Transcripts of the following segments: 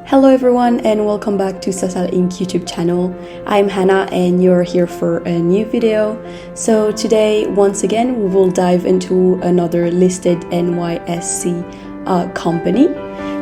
Hello everyone and welcome back to SASAL INC YouTube channel. I'm Hannah and you're here for a new video. So today, once again, we will dive into another listed NYSE company.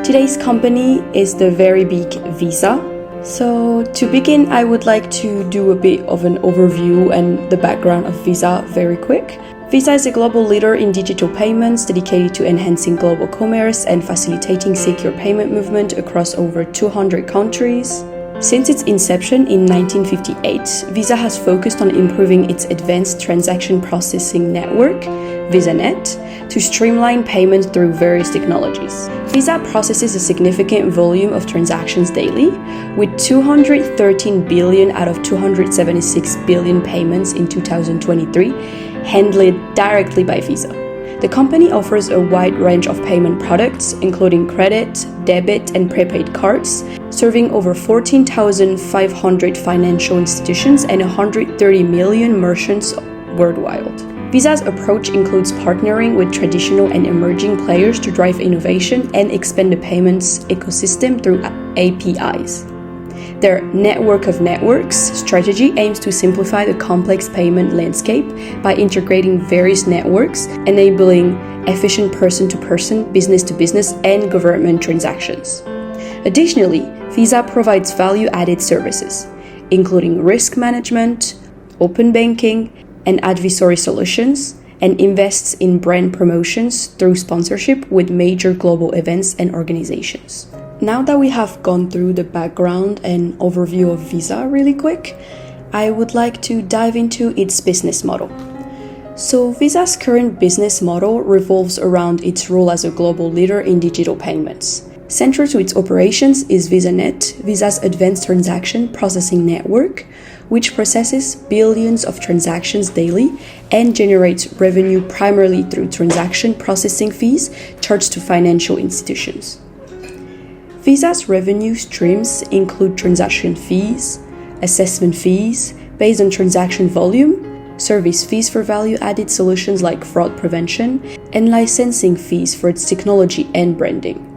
Today's company is the very big Visa. So to begin, I would like to do a bit of an overview and the background of Visa very quick. Visa is a global leader in digital payments dedicated to enhancing global commerce and facilitating secure payment movement across over 200 countries. Since its inception in 1958, Visa has focused on improving its advanced transaction processing network, VisaNet, to streamline payments through various technologies. Visa processes a significant volume of transactions daily, with 213 billion out of 276 billion payments in 2023 handled directly by Visa. The company offers a wide range of payment products, including credit, debit, and prepaid cards, serving over 14,500 financial institutions and 130 million merchants worldwide. Visa's approach includes partnering with traditional and emerging players to drive innovation and expand the payments ecosystem through APIs. Their network of networks strategy aims to simplify the complex payment landscape by integrating various networks, enabling efficient person-to-person, business-to-business, and government transactions. Additionally, Visa provides value-added services, including risk management, open banking, and advisory solutions, and invests in brand promotions through sponsorship with major global events and organizations. Now that we have gone through the background and overview of Visa really quick, I would like to dive into its business model. So Visa's current business model revolves around its role as a global leader in digital payments. Central to its operations is VisaNet, Visa's advanced transaction processing network, which processes billions of transactions daily and generates revenue primarily through transaction processing fees charged to financial institutions. Visa's revenue streams include transaction fees, assessment fees based on transaction volume, service fees for value-added solutions like fraud prevention, and licensing fees for its technology and branding.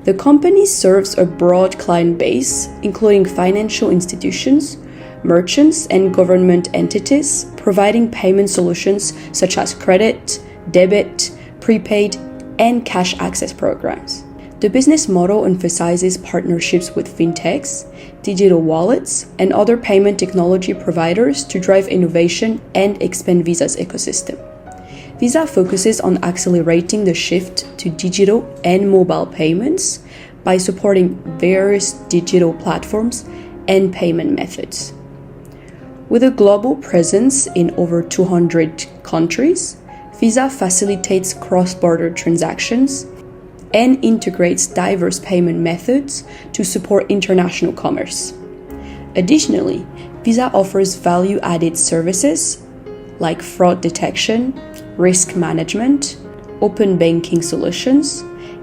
The company serves a broad client base, including financial institutions, merchants, and government entities, providing payment solutions such as credit, debit, prepaid, and cash access programs. The business model emphasizes partnerships with fintechs, digital wallets, and other payment technology providers to drive innovation and expand Visa's ecosystem. Visa focuses on accelerating the shift to digital and mobile payments by supporting various digital platforms and payment methods. With a global presence in over 200 countries, Visa facilitates cross-border transactions and integrates diverse payment methods to support international commerce. Additionally, Visa offers value-added services like fraud detection, risk management, open banking solutions,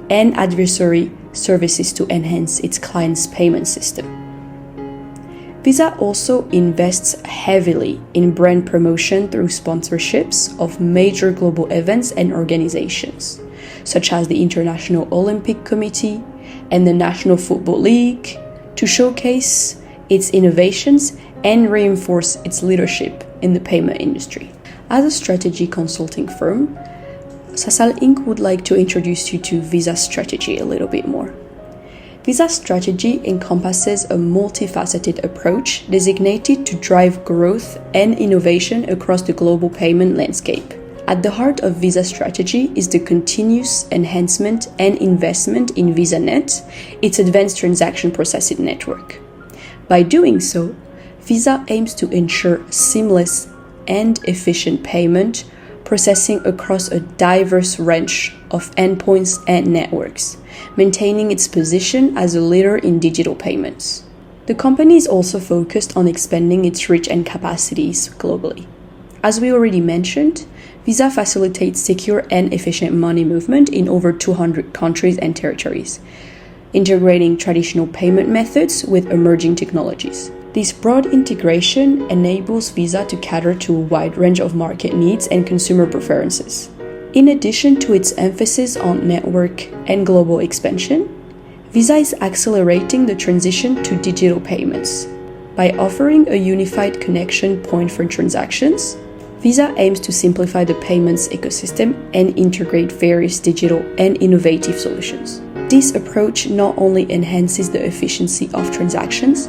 and advisory services to enhance its clients' payment system. Visa also invests heavily in brand promotion through sponsorships of major global events and organizations, such as the International Olympic Committee and the National Football League, to showcase its innovations and reinforce its leadership in the payment industry. As a strategy consulting firm, SASAL Inc. would like to introduce you to Visa's strategy a little bit more. Visa's strategy encompasses a multifaceted approach designated to drive growth and innovation across the global payment landscape. At the heart of Visa's strategy is the continuous enhancement and investment in VisaNet, its advanced transaction processing network. By doing so, Visa aims to ensure seamless and efficient payment processing across a diverse range of endpoints and networks, maintaining its position as a leader in digital payments. The company is also focused on expanding its reach and capacities globally. As we already mentioned, Visa facilitates secure and efficient money movement in over 200 countries and territories, integrating traditional payment methods with emerging technologies. This broad integration enables Visa to cater to a wide range of market needs and consumer preferences. In addition to its emphasis on network and global expansion, Visa is accelerating the transition to digital payments. By offering a unified connection point for transactions, Visa aims to simplify the payments ecosystem and integrate various digital and innovative solutions. This approach not only enhances the efficiency of transactions,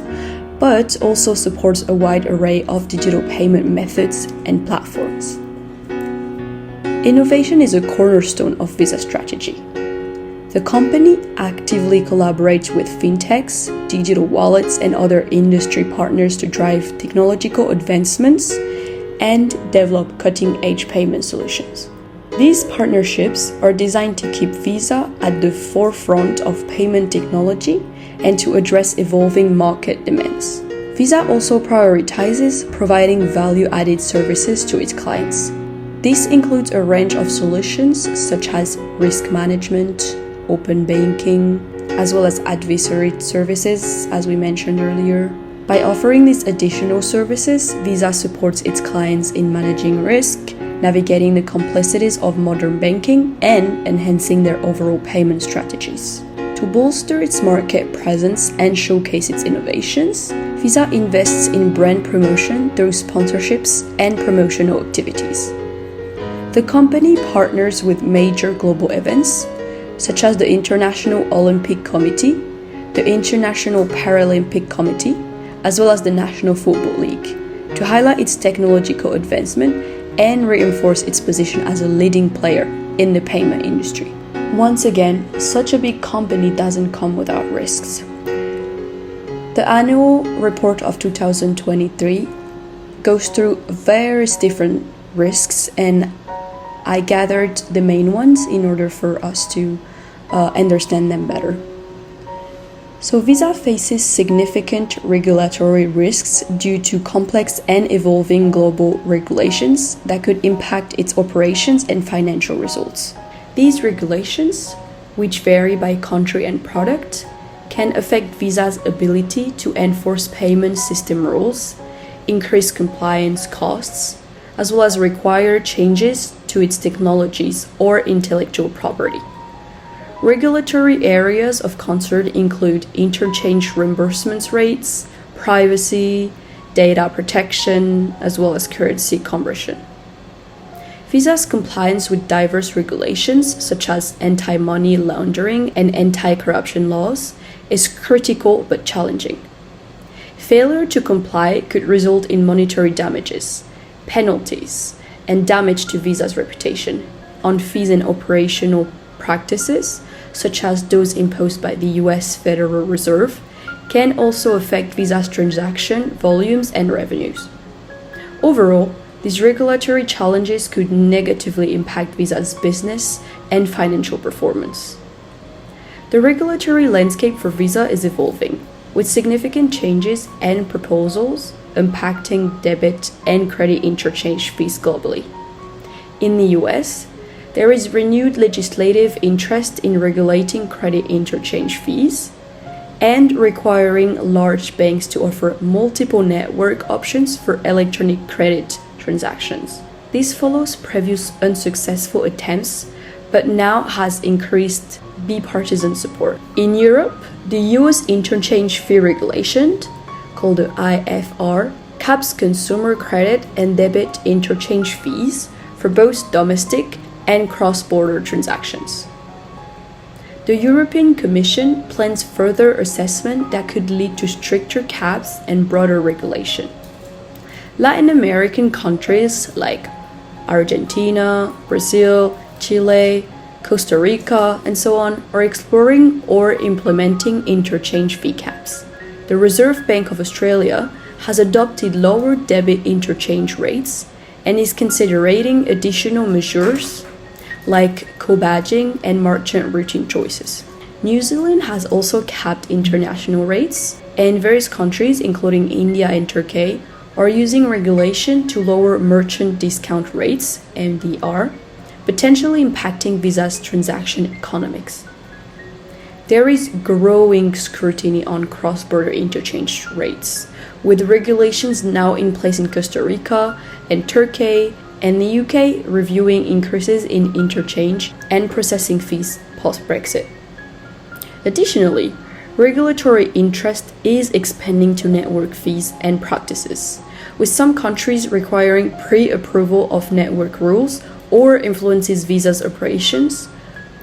but also supports a wide array of digital payment methods and platforms. Innovation is a cornerstone of Visa's strategy. The company actively collaborates with fintechs, digital wallets, and other industry partners to drive technological advancements and develop cutting-edge payment solutions. These partnerships are designed to keep Visa at the forefront of payment technology and to address evolving market demands. Visa also prioritizes providing value-added services to its clients. This includes a range of solutions such as risk management, open banking, as well as advisory services, as we mentioned earlier. By offering these additional services, Visa supports its clients in managing risk, navigating the complexities of modern banking, and enhancing their overall payment strategies. To bolster its market presence and showcase its innovations, Visa invests in brand promotion through sponsorships and promotional activities. The company partners with major global events, such as the International Olympic Committee, the International Paralympic Committee, as well as the National Football League, to highlight its technological advancement and reinforce its position as a leading player in the payment industry. Once again, such a big company doesn't come without risks. The annual report of 2023 goes through various different risks, and I gathered the main ones in order for us to understand them better. So Visa faces significant regulatory risks due to complex and evolving global regulations that could impact its operations and financial results. These regulations, which vary by country and product, can affect Visa's ability to enforce payment system rules, increase compliance costs, as well as require changes to its technologies or intellectual property. Regulatory areas of concern include interchange reimbursement rates, privacy, data protection, as well as currency conversion. Visa's compliance with diverse regulations, such as anti-money laundering and anti-corruption laws, is critical but challenging. Failure to comply could result in monetary damages, penalties, and damage to Visa's reputation on fees and operational practices, such as those imposed by the US Federal Reserve, can also affect Visa's transaction volumes and revenues. Overall, these regulatory challenges could negatively impact Visa's business and financial performance. The regulatory landscape for Visa is evolving, with significant changes and proposals impacting debit and credit interchange fees globally. In the US, there is renewed legislative interest in regulating credit interchange fees and requiring large banks to offer multiple network options for electronic credit transactions. This follows previous unsuccessful attempts, but now has increased bipartisan support. In Europe, the US interchange fee regulation, called the IFR, caps consumer credit and debit interchange fees for both domestic and cross-border transactions. The European Commission plans further assessment that could lead to stricter caps and broader regulation. Latin American countries like Argentina, Brazil, Chile, Costa Rica, and so on are exploring or implementing interchange fee caps. The Reserve Bank of Australia has adopted lower debit interchange rates and is considering additional measures like co-badging and merchant routing choices. New Zealand has also capped international rates, and various countries, including India and Turkey, are using regulation to lower merchant discount rates, MDR, potentially impacting Visa's transaction economics. There is growing scrutiny on cross-border interchange rates, with regulations now in place in Costa Rica and Turkey, and the UK reviewing increases in interchange and processing fees post-Brexit. Additionally, regulatory interest is expanding to network fees and practices, with some countries requiring pre-approval of network rules or influences Visa's operations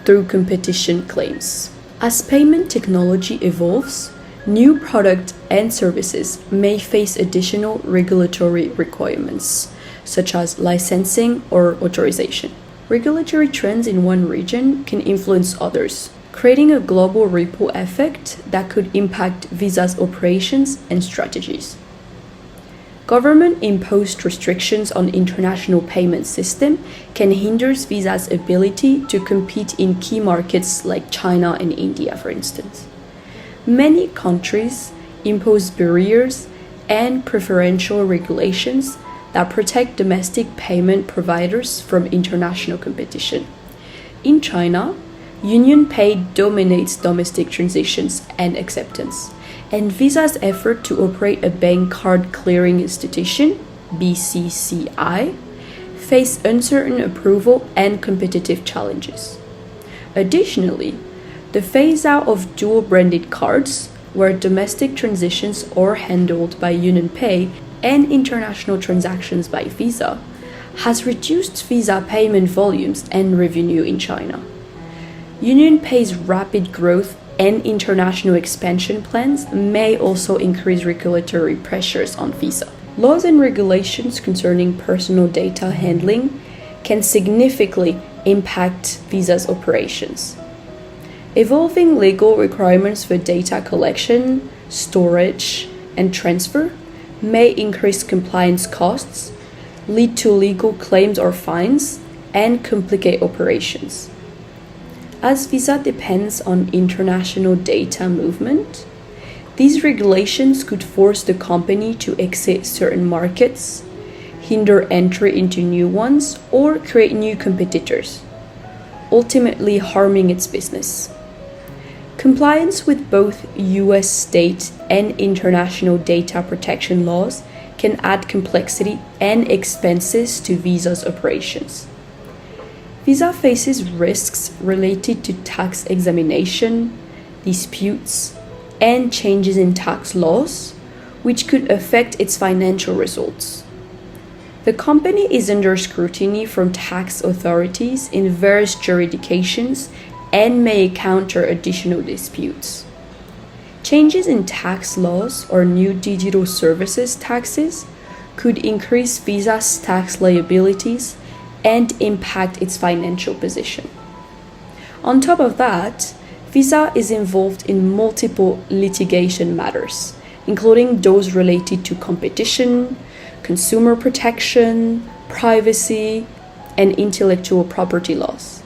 through competition claims. As payment technology evolves, new products and services may face additional regulatory requirements, such as licensing or authorization. Regulatory trends in one region can influence others, creating a global ripple effect that could impact Visa's operations and strategies. Government-imposed restrictions on international payment system can hinder Visa's ability to compete in key markets like China and India, for instance. Many countries impose barriers and preferential regulations that protect domestic payment providers from international competition. In China, UnionPay dominates domestic transactions and acceptance, and Visa's effort to operate a bank card clearing institution, BCCI, face uncertain approval and competitive challenges. Additionally, the phase-out of dual-branded cards, where domestic transactions are handled by UnionPay and international transactions by Visa, has reduced Visa payment volumes and revenue in China. UnionPay's rapid growth and international expansion plans may also increase regulatory pressures on Visa. Laws and regulations concerning personal data handling can significantly impact Visa's operations. Evolving legal requirements for data collection, storage, and transfer may increase compliance costs, lead to legal claims or fines, and complicate operations. As Visa depends on international data movement, these regulations could force the company to exit certain markets, hinder entry into new ones, or create new competitors, ultimately harming its business. Compliance with both US state and international data protection laws can add complexity and expenses to Visa's operations. Visa faces risks related to tax examination, disputes, and changes in tax laws, which could affect its financial results. The company is under scrutiny from tax authorities in various jurisdictions and may encounter additional disputes. Changes in tax laws or new digital services taxes could increase Visa's tax liabilities and impact its financial position. On top of that, Visa is involved in multiple litigation matters, including those related to competition, consumer protection, privacy, and intellectual property laws.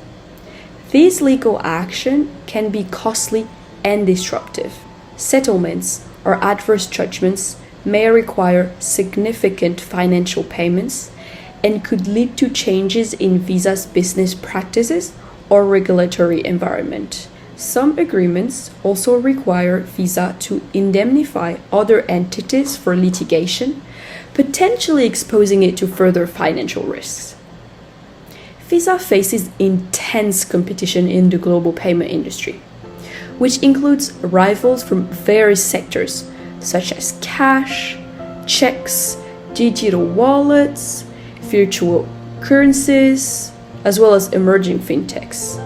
These legal actions can be costly and disruptive. Settlements or adverse judgments may require significant financial payments and could lead to changes in Visa's business practices or regulatory environment. Some agreements also require Visa to indemnify other entities for litigation, potentially exposing it to further financial risks. Visa faces intense competition in the global payment industry, which includes rivals from various sectors such as cash, checks, digital wallets, virtual currencies, as well as emerging fintechs.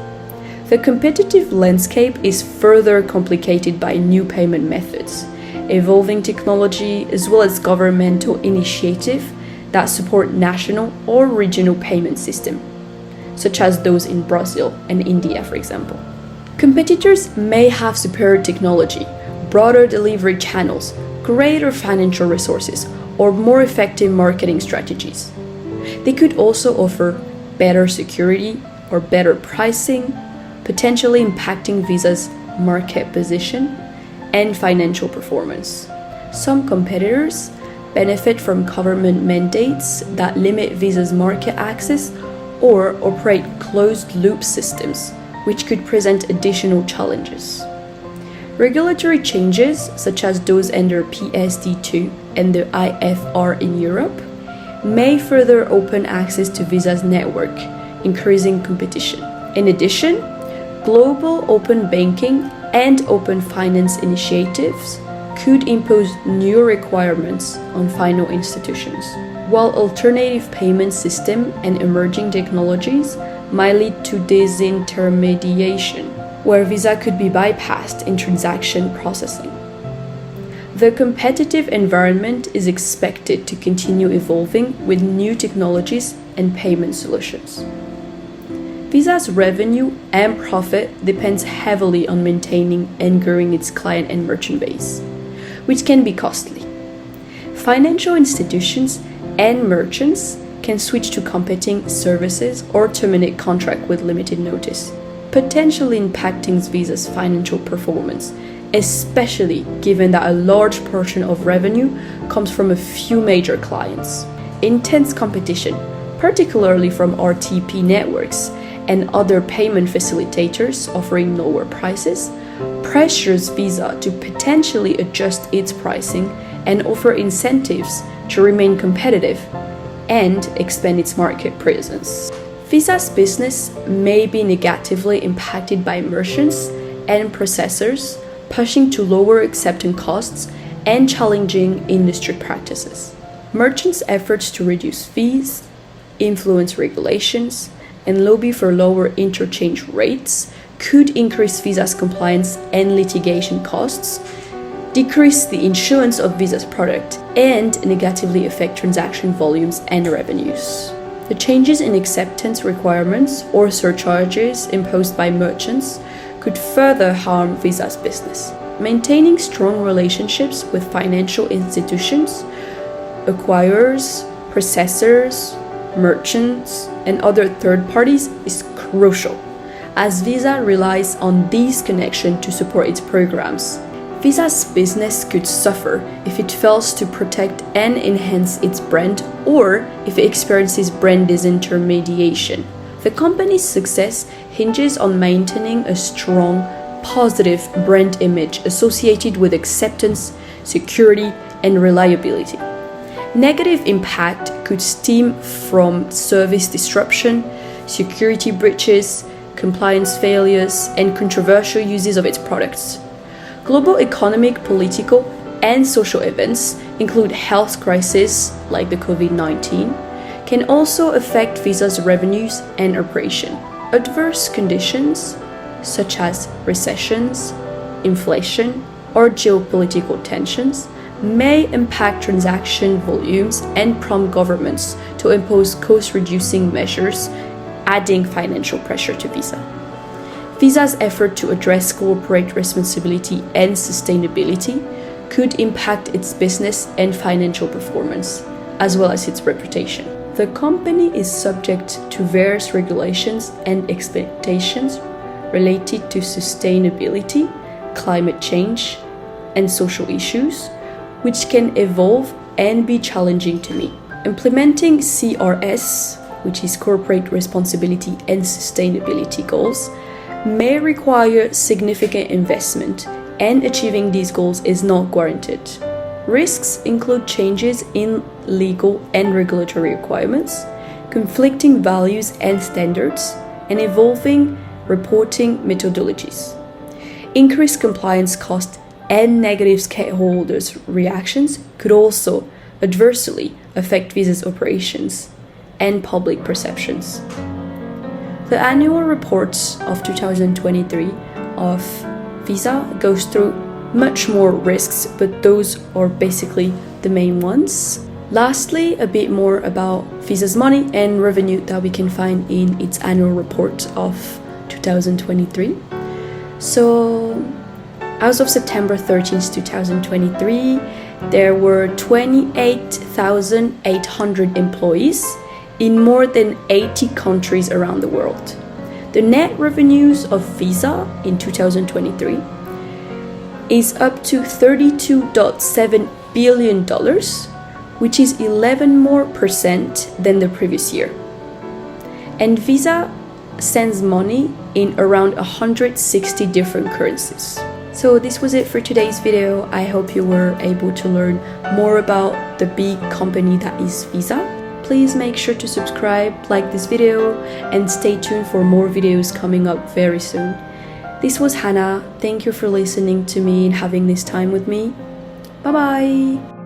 The competitive landscape is further complicated by new payment methods, evolving technology, as well as governmental initiatives that support national or regional payment systems, such as those in Brazil and India, for example. Competitors may have superior technology, broader delivery channels, greater financial resources, or more effective marketing strategies. They could also offer better security or better pricing, potentially impacting Visa's market position and financial performance. Some competitors benefit from government mandates that limit Visa's market access or operate closed-loop systems, which could present additional challenges. Regulatory changes, such as those under PSD2 and the IFR in Europe, may further open access to Visa's network, increasing competition. In addition, global open banking and open finance initiatives could impose new requirements on financial institutions, while alternative payment systems and emerging technologies might lead to disintermediation, where Visa could be bypassed in transaction processing. The competitive environment is expected to continue evolving with new technologies and payment solutions. Visa's revenue and profit depends heavily on maintaining and growing its client and merchant base, which can be costly. Financial institutions and merchants can switch to competing services or terminate contract with limited notice, potentially impacting Visa's financial performance, especially given that a large portion of revenue comes from a few major clients. Intense competition, particularly from RTP networks and other payment facilitators offering lower prices, pressures Visa to potentially adjust its pricing and offer incentives to remain competitive and expand its market presence. Visa's business may be negatively impacted by merchants and processors pushing to lower acceptance costs and challenging industry practices. Merchants' efforts to reduce fees, influence regulations, and lobby for lower interchange rates could increase Visa's compliance and litigation costs, decrease the issuance of Visa's product, and negatively affect transaction volumes and revenues. The changes in acceptance requirements or surcharges imposed by merchants could further harm Visa's business. Maintaining strong relationships with financial institutions, acquirers, processors, merchants, and other third parties is crucial, as Visa relies on these connections to support its programs. Visa's business could suffer if it fails to protect and enhance its brand, or if it experiences brand disintermediation. The company's success hinges on maintaining a strong, positive brand image associated with acceptance, security, and reliability. Negative impact could stem from service disruption, security breaches, compliance failures, and controversial uses of its products. Global economic, political, and social events include health crises like the COVID-19, can also affect Visa's revenues and operation. Adverse conditions such as recessions, inflation, or geopolitical tensions may impact transaction volumes and prompt governments to impose cost-reducing measures, adding financial pressure to Visa. Visa's effort to address corporate responsibility and sustainability could impact its business and financial performance, as well as its reputation. The company is subject to various regulations and expectations related to sustainability, climate change, and social issues, which can evolve and be challenging to meet. Implementing CRS, which is Corporate Responsibility and Sustainability Goals, may require significant investment, and achieving these goals is not guaranteed. Risks include changes in legal and regulatory requirements, conflicting values and standards, and evolving reporting methodologies. Increased compliance costs and negative stakeholders' reactions could also adversely affect Visa's operations and public perceptions. The annual report of 2023 of Visa goes through much more risks, but those are basically the main ones. Lastly, a bit more about Visa's money and revenue that we can find in its annual report of 2023. So, as of September 13th, 2023, there were 28,800 employees in more than 80 countries around the world. The net revenues of Visa in 2023 is up to $32.7 billion, which is 11% more than the previous year. And Visa sends money in around 160 different currencies. So this was it for today's video. I hope you were able to learn more about the big company that is Visa. Please make sure to subscribe, like this video, and stay tuned for more videos coming up very soon. This was Hannah. Thank you for listening to me and having this time with me. Bye bye!